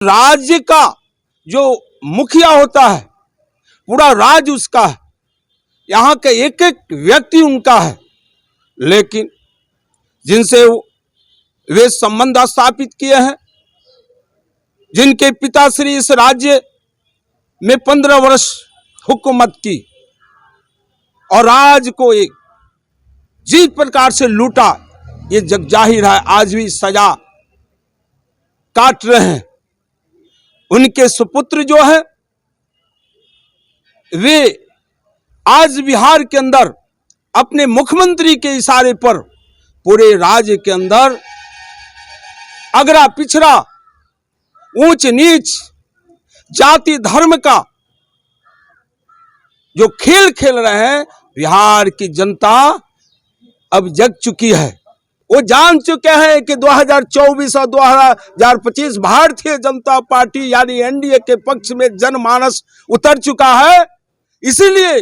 राज्य का जो मुखिया होता है पूरा राज उसका है, यहाँ के एक एक व्यक्ति उनका है, लेकिन जिनसे वे संबंध स्थापित किए हैं, जिनके पिताश्री इस राज्य में 15 वर्ष हुकूमत की और राज को एक जिस प्रकार से लूटा, ये जग जाहिर है, आज भी सजा काट रहे हैं। उनके सुपुत्र जो है वे आज बिहार के अंदर अपने मुख्यमंत्री के इशारे पर पूरे राज्य के अंदर अगड़ा पिछड़ा, ऊंच नीच, जाति धर्म का जो खेल खेल रहे हैं, बिहार की जनता अब जग चुकी है। वो जान चुके हैं कि 2024 और 2025 भारतीय जनता पार्टी यानी एनडीए के पक्ष में जनमानस उतर चुका है। इसीलिए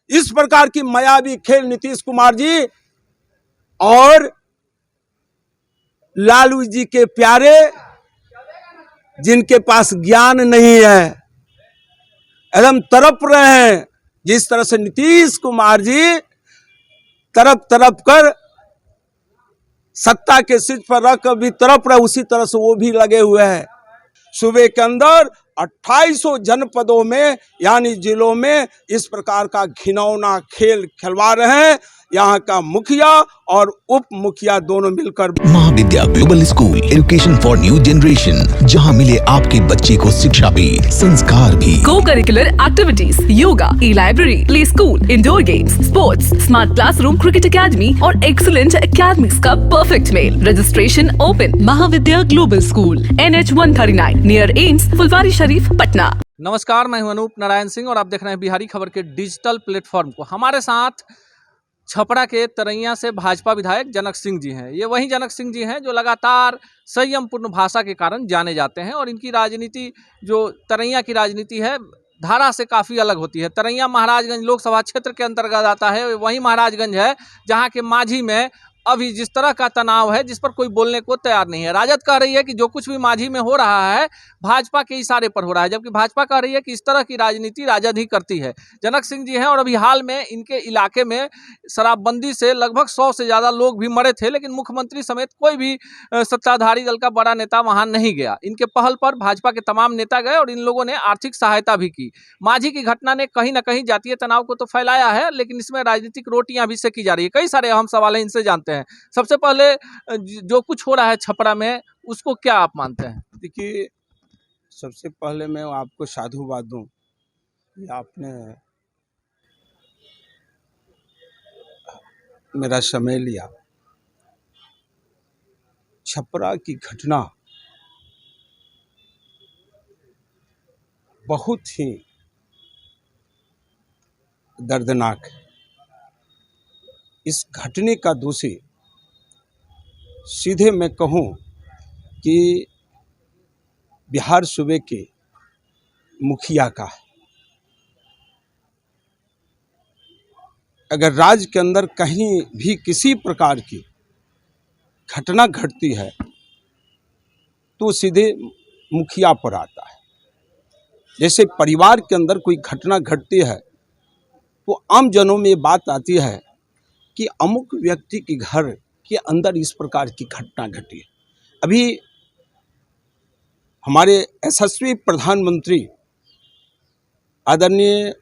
इस प्रकार की मायावी खेल नीतीश कुमार जी और लालू जी के प्यारे, जिनके पास ज्ञान नहीं है, एकदम तड़प रहे हैं। जिस तरह से नीतीश कुमार जी तड़प तड़प कर सत्ता के सीट पर रख भी तड़प रहे, उसी तरह से वो भी लगे हुए हैं। सूबे के अंदर 2800 जनपदों में यानी जिलों में इस प्रकार का घिनौना खेल खिलवा रहे हैं। यहाँ का मुखिया और उप मुखिया दोनों मिलकर Mahavidya global school, education for new generation, जहाँ मिले आपके बच्चे को शिक्षा भी संस्कार भी। Co-curricular activities, yoga, e library, play school, indoor games, sports, smart classroom, cricket academy और एक्सीलेंट एकेडमिक्स का परफेक्ट मेल। Registration open. Mahavidya global school, NH 139 near AIIMS, Phulwari Sharif, Patna. नमस्कार, मैं हूं अनूप नारायण सिंह और आप देख रहे हैं बिहारी खबर के डिजिटल प्लेटफॉर्म को। हमारे साथ छपरा के तरैया से भाजपा विधायक जनक सिंह जी हैं। ये वही जनक सिंह जी हैं जो लगातार संयमपूर्ण भाषा के कारण जाने जाते हैं और इनकी राजनीति, जो तरैया की राजनीति है, धारा से काफ़ी अलग होती है। तरैया महाराजगंज लोकसभा क्षेत्र के अंतर्गत आता है। वही महाराजगंज है जहाँ के माझी में अभी जिस तरह का तनाव है, जिस पर कोई बोलने को तैयार नहीं है। राजद कह रही है कि जो कुछ भी माझी में हो रहा है भाजपा के इशारे पर हो रहा है, जबकि भाजपा कह रही है कि इस तरह की राजनीति राजद ही करती है। जनक सिंह जी हैं और अभी हाल में इनके इलाके में शराबबंदी से लगभग 100 से ज़्यादा लोग भी मरे थे, लेकिन मुख्यमंत्री समेत कोई भी सत्ताधारी दल का बड़ा नेता वहाँ नहीं गया। इनके पहल पर भाजपा के तमाम नेता गए और इन लोगों ने आर्थिक सहायता भी की। माझी की घटना ने कहीं ना कहीं जातीय तनाव को तो फैलाया है, लेकिन इसमें राजनीतिक रोटियां भी सेकी जा रही है। कई सारे अहम सवाल हैं, इनसे जानते हैं। सबसे पहले जो कुछ हो रहा है छपरा में, उसको क्या आप मानते हैं? देखिए, सबसे पहले मैं आपको साधुवाद दूं कि आपने मेरा समय लिया। छपरा की घटना बहुत ही दर्दनाक है। इस घटने का दोषी सीधे मैं कहूं कि बिहार सूबे के मुखिया का है। अगर राज्य के अंदर कहीं भी किसी प्रकार की घटना घटती है तो सीधे मुखिया पर आता है। जैसे परिवार के अंदर कोई घटना घटती है तो आम जनों में ये बात आती है कि अमुक व्यक्ति के घर के अंदर इस प्रकार की घटना घटी है। अभी हमारे यशस्वी प्रधानमंत्री आदरणीय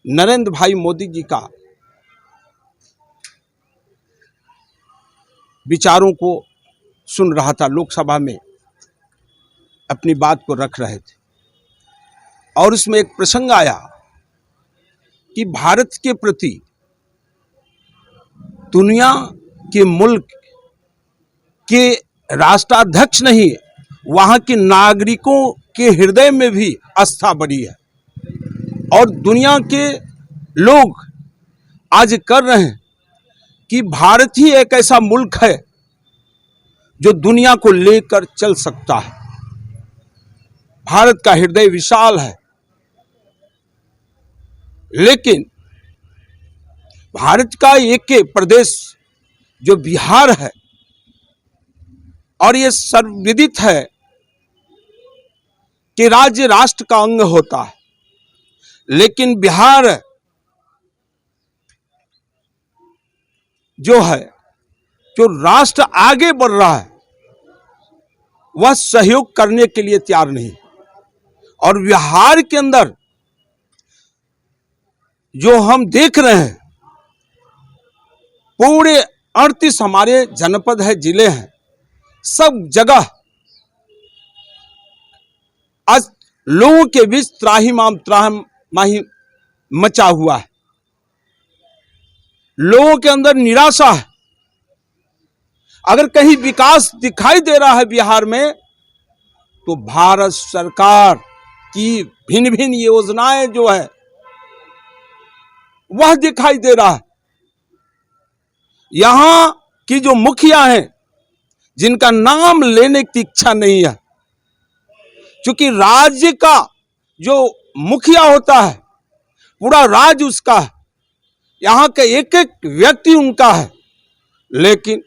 नरेंद्र भाई मोदी जी का विचारों को सुन रहा था, लोकसभा में अपनी बात को रख रहे थे और उसमें एक प्रसंग आया कि भारत के प्रति दुनिया के मुल्क के राष्ट्राध्यक्ष नहीं, वहाँ के नागरिकों के हृदय में भी आस्था बढ़ी है और दुनिया के लोग आज कर रहे हैं कि भारत ही एक ऐसा मुल्क है जो दुनिया को लेकर चल सकता है। भारत का हृदय विशाल है, लेकिन भारत का एक प्रदेश जो बिहार है, और ये सर्वविदित है कि राज्य राष्ट्र का अंग होता है, लेकिन बिहार जो है, जो राष्ट्र आगे बढ़ रहा है, वह सहयोग करने के लिए तैयार नहीं। और बिहार के अंदर जो हम देख रहे हैं, पूरे 38 हमारे जनपद है, जिले हैं, सब जगह आज लोगों के बीच त्राहिमाही मचा हुआ है। लोगों के अंदर निराशा है। अगर कहीं विकास दिखाई दे रहा है बिहार में, तो भारत सरकार की भिन्न भिन्न योजनाएं जो है वह दिखाई दे रहा है। यहां की जो मुखिया हैं, जिनका नाम लेने की इच्छा नहीं है, क्योंकि राज्य का जो मुखिया होता है, पूरा राज्य उसका है, यहां का एक एक व्यक्ति उनका है, लेकिन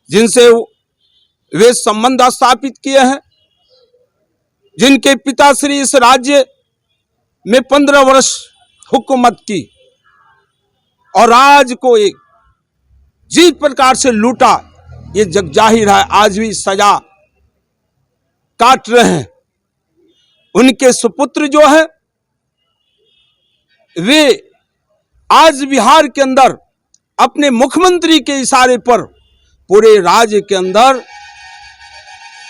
जिनसे वे संबंध स्थापित किए हैं, जिनके पिताश्री इस राज्य में 15 वर्ष हुकूमत की और आज को एक जिस प्रकार से लूटा, ये जग जाहिर है, आज भी सजा काट रहे हैं। उनके सुपुत्र जो है, वे आज बिहार के अंदर अपने मुख्यमंत्री के इशारे पर पूरे राज्य के अंदर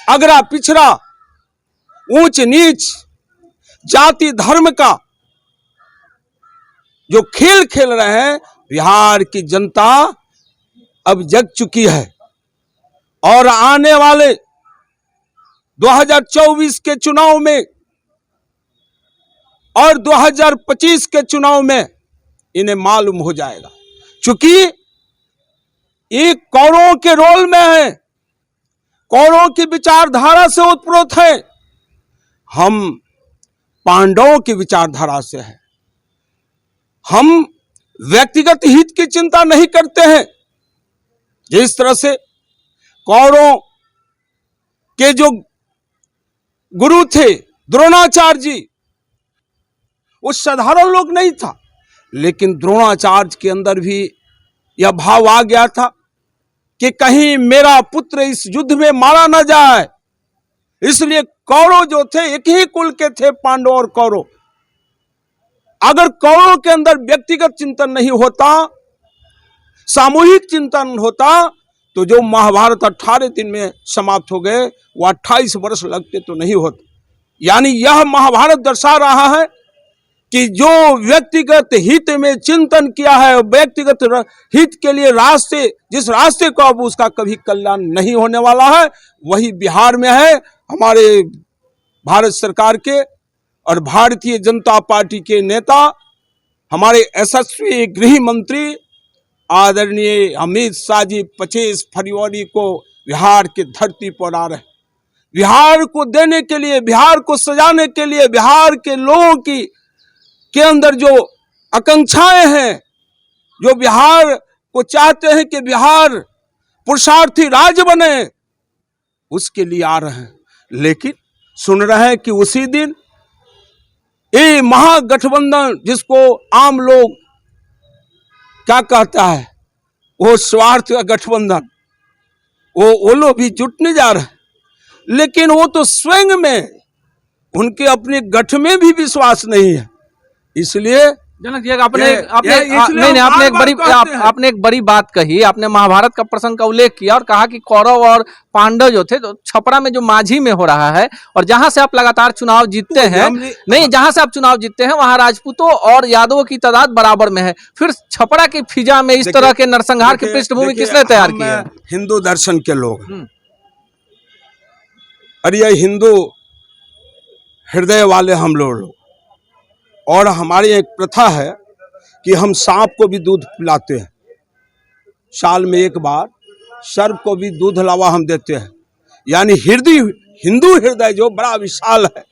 अगड़ा पिछड़ा, ऊंच नीच, जाति धर्म का जो खेल खेल रहे हैं, बिहार की जनता अब जग चुकी है। और आने वाले 2024 के चुनाव में और 2025 के चुनाव में इन्हें मालूम हो जाएगा, क्योंकि ये कौरवों के रोल में है, कौरवों की विचारधारा से उत्प्रोत है। हम पांडवों की विचारधारा से है। हम व्यक्तिगत हित की चिंता नहीं करते हैं। जिस तरह से कौरवों के जो गुरु थे द्रोणाचार्य जी, वो साधारण लोग नहीं था, लेकिन द्रोणाचार्य के अंदर भी यह भाव आ गया था कि कहीं मेरा पुत्र इस युद्ध में मारा न जाए। इसलिए कौरव जो थे, एक ही कुल के थे, पांडव और कौरव। अगर कौरव के अंदर व्यक्तिगत चिंतन नहीं होता, सामूहिक चिंतन होता, तो जो महाभारत 18 दिन में समाप्त हो गए, वो 28 वर्ष लगते तो नहीं होते। यानी यह महाभारत दर्शा रहा है कि जो व्यक्तिगत हित में चिंतन किया है, व्यक्तिगत हित के लिए रास्ते, जिस रास्ते को अब उसका कभी कल्याण नहीं होने वाला है, वही बिहार में है। हमारे भारत सरकार के और भारतीय जनता पार्टी के नेता, हमारे यशस्वी गृह मंत्री आदरणीय अमित शाह जी 25 फरवरी को बिहार की धरती पर आ रहे हैं। बिहार को देने के लिए, बिहार को सजाने के लिए, बिहार के लोगों की के अंदर जो आकांक्षाएं हैं, जो बिहार को चाहते हैं कि बिहार पुरुषार्थी राज्य बने, उसके लिए आ रहे हैं। लेकिन सुन रहे हैं कि उसी दिन ये महागठबंधन, जिसको आम लोग क्या कहता है, वो स्वार्थ का गठबंधन, वो लोग भी जुटने जा रहे हैं। लेकिन वो तो स्वयं में, उनके अपने गठ में भी विश्वास नहीं है। इसलिए जनक जी, आपने एक बड़ी बात कही। आपने महाभारत का प्रसंग का उल्लेख किया और कहा कि कौरव और पांडव जो थे, तो छपरा में जो माझी में हो रहा है, और जहां से आप लगातार चुनाव जीतते हैं, नहीं, जहां से आप चुनाव जीतते हैं, वहां राजपूतों और यादवों की तादाद बराबर में है। फिर छपरा की फिजा में इस तरह के नरसंहार की पृष्ठभूमि किसने तैयार की है? हिंदू दर्शन के लोग, और ये हिंदू हृदय वाले हम लोग, और हमारी एक प्रथा है कि हम सांप को भी दूध पिलाते हैं। साल में एक बार सर्प को भी दूध लावा हम देते हैं। यानी हिंदू हृदय जो बड़ा विशाल है,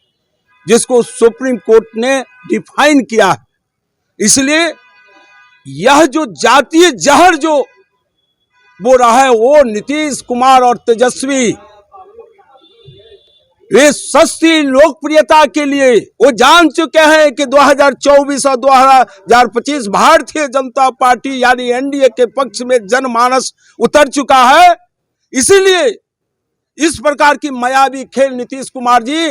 जिसको सुप्रीम कोर्ट ने डिफाइन किया है। इसलिए यह जो जातीय जहर जो बो रहा है, वो नीतीश कुमार और तेजस्वी वे सस्ती लोकप्रियता के लिए वो जान चुके हैं कि 2024 और 2025 भारतीय जनता पार्टी यानी एनडीए के पक्ष में जनमानस उतर चुका है। इसीलिए इस प्रकार की मायावी खेल नीतीश कुमार जी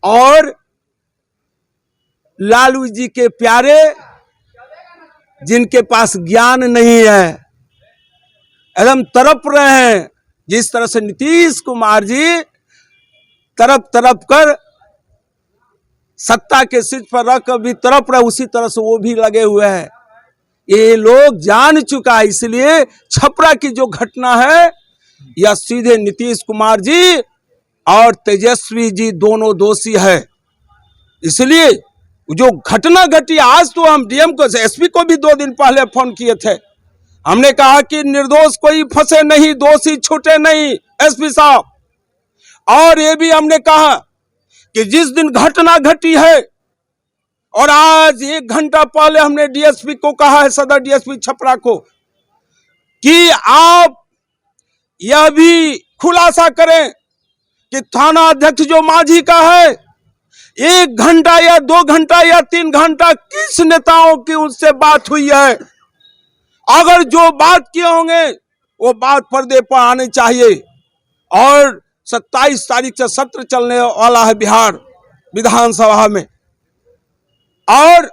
और लालू जी के प्यारे, जिनके पास ज्ञान नहीं है, एकदम तड़प रहे हैं। जिस तरह से नीतीश कुमार जी तड़प तड़प कर सत्ता के सीट पर रख कर भी तड़प रहे, उसी तरह से वो भी लगे हुए हैं। ये लोग जान चुका है। इसलिए छपरा की जो घटना है यह सीधे नीतीश कुमार जी और तेजस्वी जी दोनों दोषी है। इसलिए जो घटना घटी, आज तो हम डीएम को, एसपी को भी 2 दिन पहले फोन किए थे। हमने कहा कि निर्दोष कोई फंसे नहीं, दोषी छूटे नहीं एसपी साहब। और ये भी हमने कहा कि जिस दिन घटना घटी है, और आज 1 घंटा पहले हमने डीएसपी को कहा है, सदर डीएसपी छपरा को, कि आप यह भी खुलासा करें कि थाना अध्यक्ष जो माझी का है 1 घंटा या 2 घंटा या 3 घंटा किस नेताओं की उससे बात हुई है। अगर जो बात किए होंगे वो बात पर्दे पर आनी चाहिए। और 27 तारीख से सत्र चलने वाला है बिहार विधानसभा में, और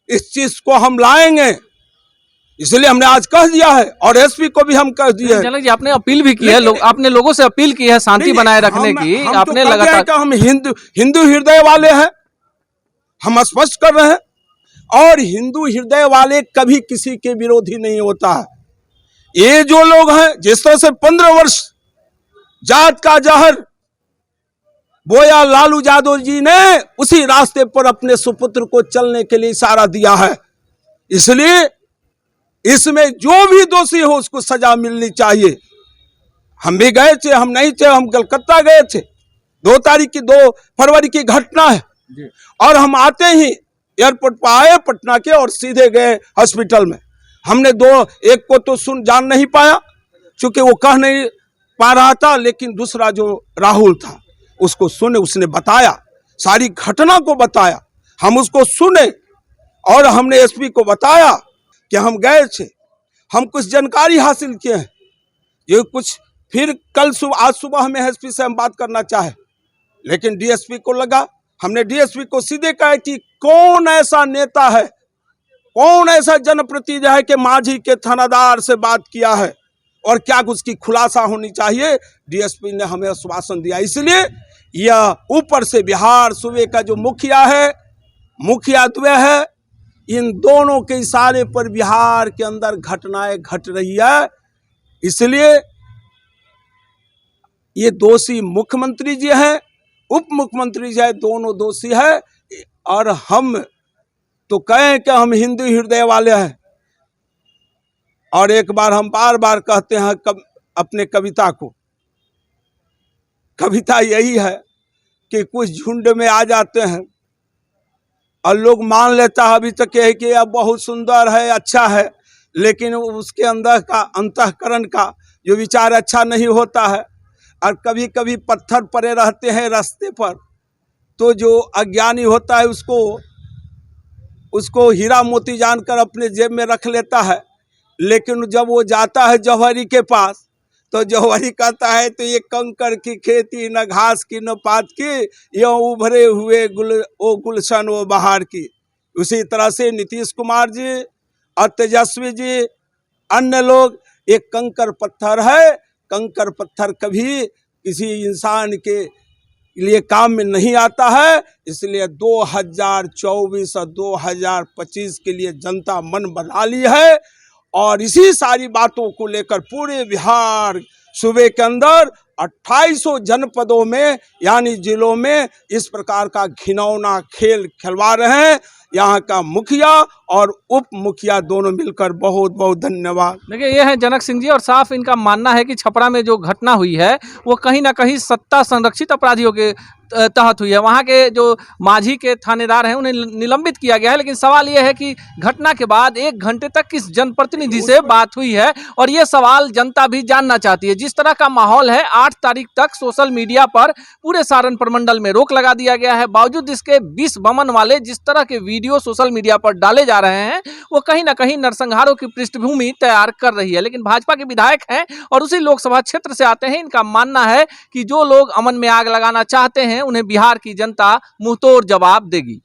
इस चीज को हम लाएंगे। इसलिए हमने आज कह दिया है और एसपी को भी हम कह दिए। जनक जी, आपने अपील भी की है, आपने लोगों से अपील की है शांति बनाए रखने की। आपने लगातार हम हिंदू हृदय वाले हैं, हम स्पष्ट कर रहे हैं। और हिंदू हृदय वाले कभी किसी के विरोधी नहीं होता है। ये जो लोग हैं, जिस तरह से 15 वर्ष जात का जहर बोया लालू यादव जी ने, उसी रास्ते पर अपने सुपुत्र को चलने के लिए इशारा दिया है। इसलिए इसमें जो भी दोषी हो उसको सजा मिलनी चाहिए। हम भी गए थे, हम नहीं थे, हम कलकत्ता गए थे। 2 फरवरी की घटना है, और हम आते ही एयरपोर्ट पर आए पटना के और सीधे गए हॉस्पिटल में। हमने एक को तो जान नहीं पाया क्योंकि वो कह नहीं पा रहा था, लेकिन दूसरा जो राहुल था उसको सुने, उसने बताया, सारी घटना को बताया। हम उसको सुने और हमने एसपी को बताया कि हम गए थे, हम कुछ जानकारी हासिल किए हैं। ये कुछ फिर आज सुबह में एसपी से हम बात करना चाहे, लेकिन डीएसपी को लगा, हमने डीएसपी को सीधे कहा कि कौन ऐसा नेता है, कौन ऐसा जनप्रतिनिधि है कि माझी के थानादार से बात किया है और क्या उसकी खुलासा होनी चाहिए। डीएसपी ने हमें आश्वासन दिया। इसलिए यह ऊपर से बिहार सूबे का जो मुखिया है, मुखिया द्वय है, इन दोनों के इशारे पर बिहार के अंदर घटनाएं घट रही है। इसलिए ये दोषी मुख्यमंत्री जी हैं, उप मुख्यमंत्री जी है, दोनों दोषी है। और हम तो कहें कि हम हिंदू हृदय वाले हैं। और एक बार हम बार बार कहते हैं अपने कविता को, कविता यही है कि कुछ झुंड में आ जाते हैं और लोग मान लेता है अभी तक है कि यह बहुत सुंदर है, अच्छा है, लेकिन उसके अंदर का अंतःकरण का जो विचार अच्छा नहीं होता है। और कभी कभी पत्थर पड़े रहते हैं रास्ते पर, तो जो अज्ञानी होता है उसको हीरा मोती जानकर अपने जेब में रख लेता है। लेकिन जब वो जाता है जौहरी के पास, तो जौहरी कहता है तो ये कंकर की खेती, न घास की न पात की, ये उभरे हुए गुलशन वो बहार की। उसी तरह से नीतीश कुमार जी और तेजस्वी जी, अन्य लोग, एक कंकर पत्थर है। कंकर पत्थर कभी किसी इंसान के लिए काम में नहीं आता है। इसलिए 2024 और 2025 के लिए जनता मन बना ली है, और इसी सारी बातों को लेकर पूरे बिहार सूबे के अंदर 2800 जनपदों में यानी जिलों में इस प्रकार का घिनौना खेल खिलवा रहे हैं। यहाँ का मुखिया और उप मुखिया दोनों मिलकर बहुत बहुत धन्यवाद। देखिए, ये है जनक सिंह जी, और साफ इनका मानना है कि छपरा में जो घटना हुई है वो कहीं ना कहीं सत्ता संरक्षित अपराधियों के तहत हुई है। वहाँ के जो माझी के थानेदार हैं उन्हें निलंबित किया गया है। लेकिन सवाल ये है कि घटना के बाद 1 घंटे तक किस जनप्रतिनिधि से बात हुई है, और ये सवाल जनता भी जानना चाहती है। जिस तरह का माहौल है 8 तारीख तक सोशल मीडिया पर पूरे सारण प्रमंडल में रोक लगा दिया गया है। बावजूद इसके विष वमन वाले जिस तरह के वीडियो सोशल मीडिया पर डाले जा रहे हैं वो कहीं ना कहीं नरसंहारों की पृष्ठभूमि तैयार कर रही है। लेकिन भाजपा के विधायक हैं और उसी लोकसभा क्षेत्र से आते हैं। इनका मानना है कि जो लोग अमन में आग लगाना चाहते हैं उन्हें बिहार की जनता मुंहतोड़ जवाब देगी।